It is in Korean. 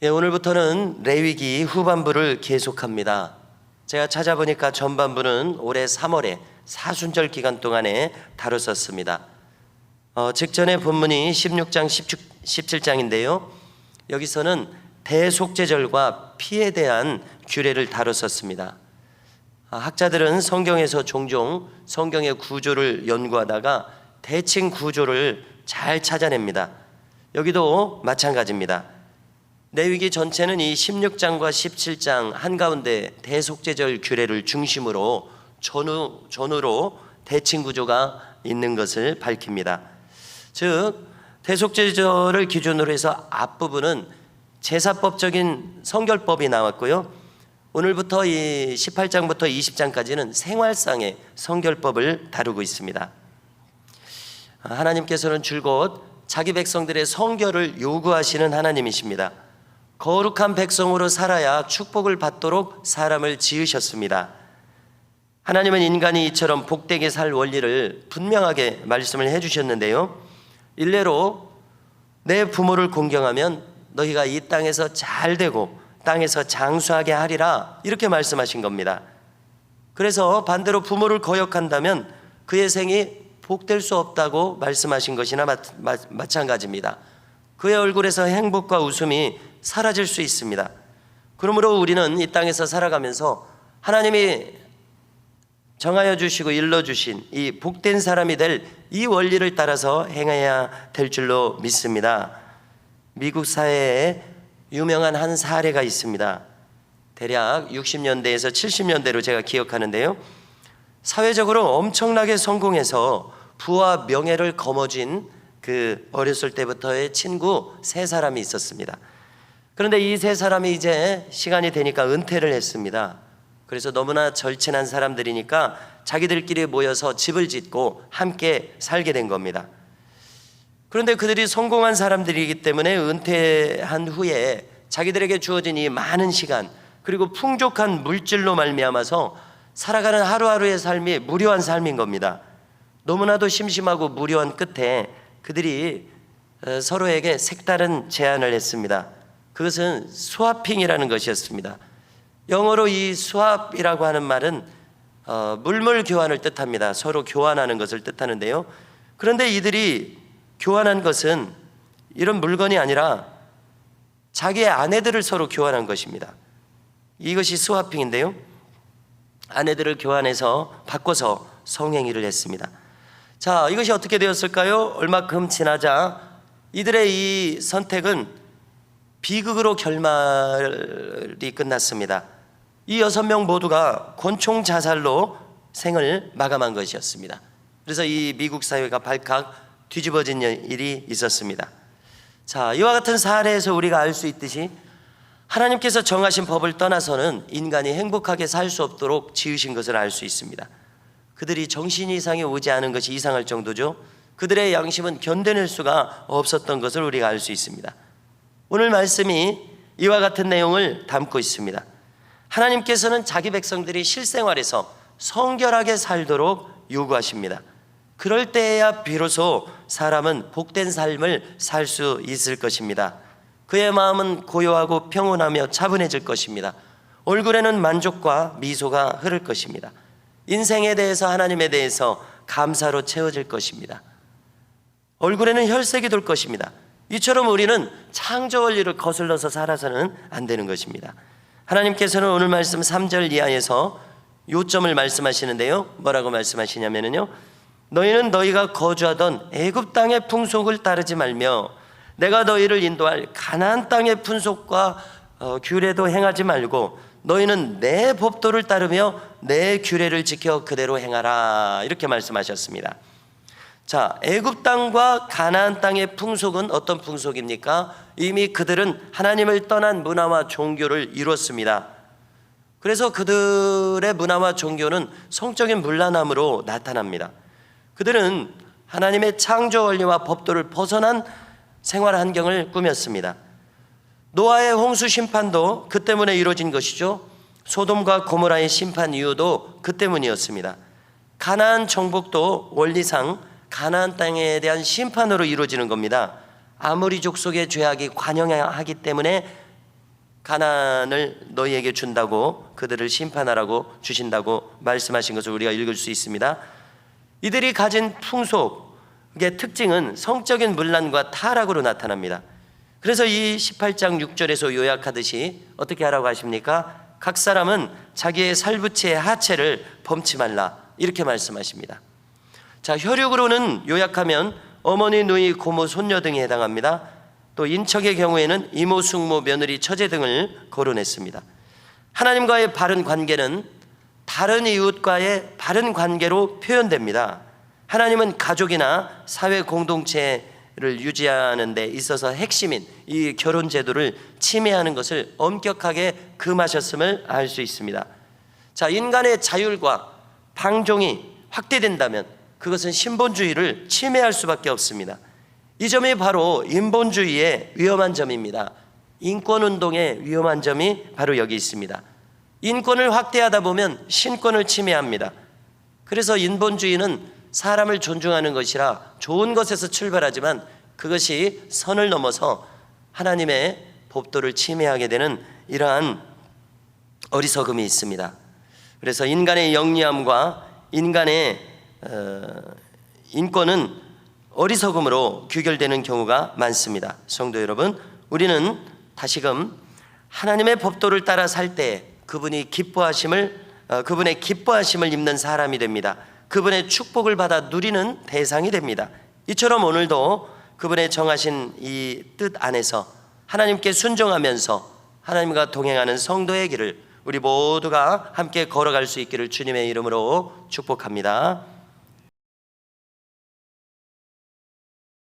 오늘부터는 레위기 후반부를 계속합니다. 제가 찾아보니까 전반부는 올해 3월에 사순절 기간 동안에 다뤘었습니다. 직전에 본문이 16장, 17장인데요. 여기서는 대속죄절과 피에 대한 규례를 다뤘었습니다. 학자들은 성경에서 종종 성경의 구조를 연구하다가 대칭 구조를 잘 찾아냅니다. 여기도 마찬가지입니다. 레위기 전체는 이 16장과 17장 한가운데 대속죄절 규례를 중심으로 전후로 대칭 구조가 있는 것을 밝힙니다. 즉 대속죄절을 기준으로 해서 앞부분은 제사법적인 성결법이 나왔고요. 오늘부터 이 18장부터 20장까지는 생활상의 성결법을 다루고 있습니다. 하나님께서는 줄곧 자기 백성들의 성결을 요구하시는 하나님이십니다. 거룩한 백성으로 살아야 축복을 받도록 사람을 지으셨습니다. 하나님은 인간이 이처럼 복되게 살 원리를 분명하게 말씀을 해주셨는데요. 일례로 내 부모를 공경하면 너희가 이 땅에서 잘 되고 땅에서 장수하게 하리라, 이렇게 말씀하신 겁니다. 그래서 반대로 부모를 거역한다면 그의 생이 복될 수 없다고 말씀하신 것이나 마찬가지입니다. 그의 얼굴에서 행복과 웃음이 사라질 수 있습니다. 그러므로 우리는 이 땅에서 살아가면서 하나님이 정하여 주시고 일러주신 이 복된 사람이 될 이 원리를 따라서 행해야 될 줄로 믿습니다. 미국 사회에 유명한 한 사례가 있습니다. 대략 60년대에서 70년대로 제가 기억하는데요. 사회적으로 엄청나게 성공해서 부와 명예를 거머쥔 그 어렸을 때부터의 친구 세 사람이 있었습니다. 그런데 이 세 사람이 이제 시간이 되니까 은퇴를 했습니다. 그래서 너무나 절친한 사람들이니까 자기들끼리 모여서 집을 짓고 함께 살게 된 겁니다. 그런데 그들이 성공한 사람들이기 때문에 은퇴한 후에 자기들에게 주어진 이 많은 시간 그리고 풍족한 물질로 말미암아서 살아가는 하루하루의 삶이 무료한 삶인 겁니다. 너무나도 심심하고 무료한 끝에 그들이 서로에게 색다른 제안을 했습니다. 그것은 스와핑이라는 것이었습니다. 영어로 이 스왑이라고 하는 말은 물물 교환을 뜻합니다. 서로 교환하는 것을 뜻하는데요. 그런데 이들이 교환한 것은 이런 물건이 아니라 자기의 아내들을 서로 교환한 것입니다. 이것이 스와핑인데요. 아내들을 교환해서 바꿔서 성행위를 했습니다. 자, 이것이 어떻게 되었을까요? 얼마큼 지나자 이들의 이 선택은 비극으로 결말이 끝났습니다. 이 6명 모두가 권총 자살로 생을 마감한 것이었습니다. 그래서 이 미국 사회가 발칵 뒤집어진 일이 있었습니다. 자, 이와 같은 사례에서 우리가 알 수 있듯이 하나님께서 정하신 법을 떠나서는 인간이 행복하게 살 수 없도록 지으신 것을 알 수 있습니다. 그들이 정신 이상이 오지 않은 것이 이상할 정도죠. 그들의 양심은 견뎌낼 수가 없었던 것을 우리가 알 수 있습니다. 오늘 말씀이 이와 같은 내용을 담고 있습니다. 하나님께서는 자기 백성들이 실생활에서 성결하게 살도록 요구하십니다. 그럴 때에야 비로소 사람은 복된 삶을 살 수 있을 것입니다. 그의 마음은 고요하고 평온하며 차분해질 것입니다. 얼굴에는 만족과 미소가 흐를 것입니다. 인생에 대해서 하나님에 대해서 감사로 채워질 것입니다. 얼굴에는 혈색이 돌 것입니다. 이처럼 우리는 창조 원리를 거슬러서 살아서는 안 되는 것입니다. 하나님께서는 오늘 말씀 3절 이하에서 요점을 말씀하시는데요. 뭐라고 말씀하시냐면요, 너희는 너희가 거주하던 애굽 땅의 풍속을 따르지 말며 내가 너희를 인도할 가나안 땅의 풍속과 규례도 행하지 말고 너희는 내 법도를 따르며 내 규례를 지켜 그대로 행하라, 이렇게 말씀하셨습니다. 자, 애굽 땅과 가나안 땅의 풍속은 어떤 풍속입니까? 이미 그들은 하나님을 떠난 문화와 종교를 이뤘습니다. 그래서 그들의 문화와 종교는 성적인 문란함으로 나타납니다. 그들은 하나님의 창조 원리와 법도를 벗어난 생활 환경을 꾸몄습니다. 노아의 홍수 심판도 그 때문에 이루어진 것이죠. 소돔과 고모라의 심판 이유도 그 때문이었습니다. 가나안 정복도 원리상 가나안 땅에 대한 심판으로 이루어지는 겁니다. 아모리 족속의 죄악이 관영하기 때문에 가나안을 너희에게 준다고, 그들을 심판하라고 주신다고 말씀하신 것을 우리가 읽을 수 있습니다. 이들이 가진 풍속의 특징은 성적인 문란과 타락으로 나타납니다. 그래서 이 18장 6절에서 요약하듯이 어떻게 하라고 하십니까? 각 사람은 자기의 살부치의 하체를 범치 말라, 이렇게 말씀하십니다. 자, 혈육으로는 요약하면 어머니, 누이, 고모, 손녀 등에 해당합니다. 또 인척의 경우에는 이모, 숙모, 며느리, 처제 등을 거론했습니다. 하나님과의 바른 관계는 다른 이웃과의 바른 관계로 표현됩니다. 하나님은 가족이나 사회 공동체를 유지하는 데 있어서 핵심인 이 결혼 제도를 침해하는 것을 엄격하게 금하셨음을 알 수 있습니다. 자, 인간의 자율과 방종이 확대된다면 그것은 신본주의를 침해할 수밖에 없습니다. 이 점이 바로 인본주의의 위험한 점입니다. 인권운동의 위험한 점이 바로 여기 있습니다. 인권을 확대하다 보면 신권을 침해합니다. 그래서 인본주의는 사람을 존중하는 것이라 좋은 것에서 출발하지만 그것이 선을 넘어서 하나님의 법도를 침해하게 되는 이러한 어리석음이 있습니다. 그래서 인간의 영리함과 인간의 인권은 어리석음으로 규결되는 경우가 많습니다. 성도 여러분, 우리는 다시금 하나님의 법도를 따라 살 때 그분의 기뻐하심을 입는 사람이 됩니다. 그분의 축복을 받아 누리는 대상이 됩니다. 이처럼 오늘도 그분의 정하신 이 뜻 안에서 하나님께 순종하면서 하나님과 동행하는 성도의 길을 우리 모두가 함께 걸어갈 수 있기를 주님의 이름으로 축복합니다.